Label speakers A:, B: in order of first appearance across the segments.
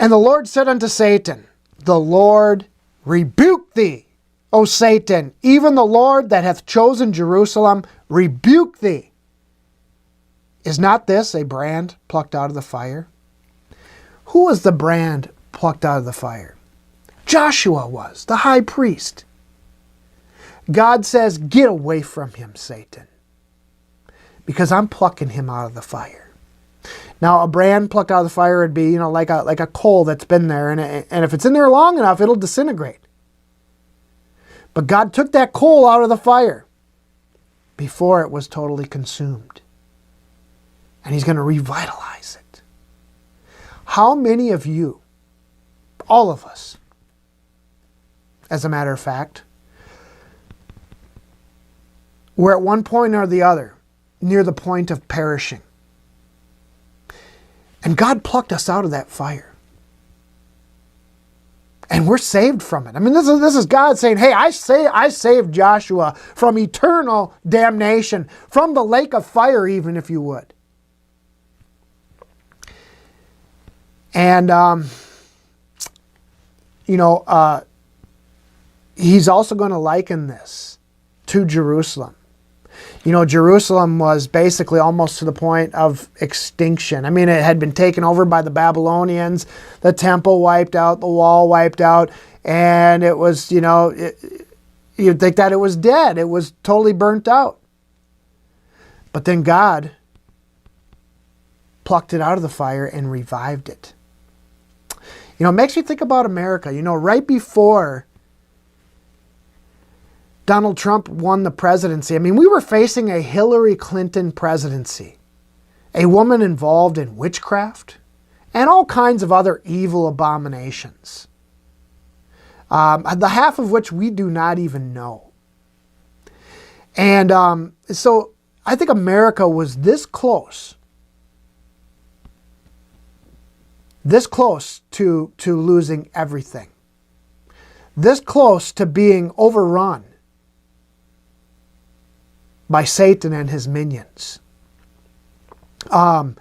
A: And the Lord said unto Satan, the Lord rebuke thee, O Satan, even the Lord that hath chosen Jerusalem, rebuke thee. Is not this a brand plucked out of the fire? Who was the brand plucked out of the fire? Joshua was, the high priest. God says, get away from him, Satan, because I'm plucking him out of the fire. Now, a brand plucked out of the fire would be, like a coal that's been there, and if it's in there long enough, it'll disintegrate. But God took that coal out of the fire before it was totally consumed. And he's going to revitalize it. How many of you, all of us, as a matter of fact, were at one point or the other near the point of perishing? And God plucked us out of that fire. And we're saved from it. I mean, this is God saying, hey, I saved Joshua from eternal damnation, from the lake of fire, even if you would. And, he's also going to liken this to Jerusalem. Jerusalem was basically almost to the point of extinction. I mean, it had been taken over by the Babylonians, the temple wiped out, the wall wiped out, and it was, you'd think that it was dead. It was totally burnt out. But then God plucked it out of the fire and revived it. It makes you think about America. Right before Donald Trump won the presidency, I mean, we were facing a Hillary Clinton presidency, a woman involved in witchcraft and all kinds of other evil abominations, the half of which we do not even know. And so I think America was this close to losing everything, this close to being overrun by Satan and his minions. And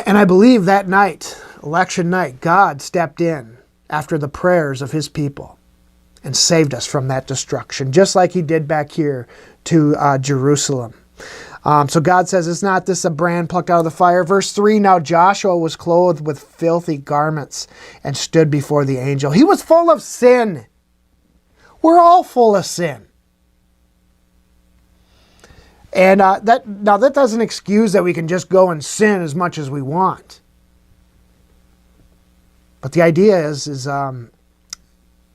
A: I believe that night, election night, God stepped in after the prayers of his people and saved us from that destruction, just like he did back here to Jerusalem. So God says, is not this a brand plucked out of the fire? Verse 3, now Joshua was clothed with filthy garments and stood before the angel. He was full of sin. We're all full of sin. And that doesn't excuse that we can just go and sin as much as we want. But the idea is we're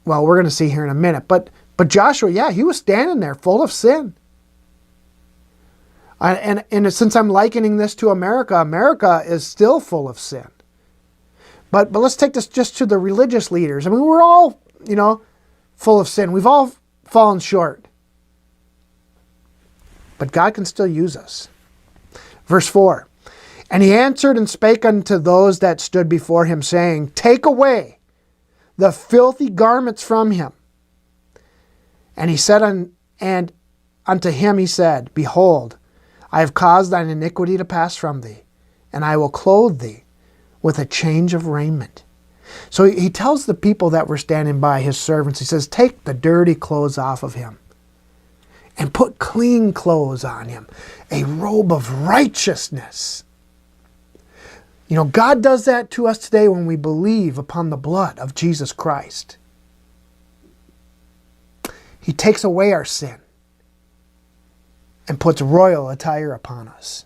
A: going to see here in a minute. But Joshua, yeah, he was standing there full of sin. And since I'm likening this to America, America is still full of sin. But let's take this just to the religious leaders. I mean, we're all, full of sin. We've all fallen short. But God can still use us. Verse 4, and he answered and spake unto those that stood before him, saying, take away the filthy garments from him. And he said, and unto him he said, behold, I have caused thine iniquity to pass from thee, and I will clothe thee with a change of raiment. So he tells the people that were standing by, his servants, he says, take the dirty clothes off of him and put clean clothes on him, a robe of righteousness. God does that to us today when we believe upon the blood of Jesus Christ. He takes away our sin and puts royal attire upon us.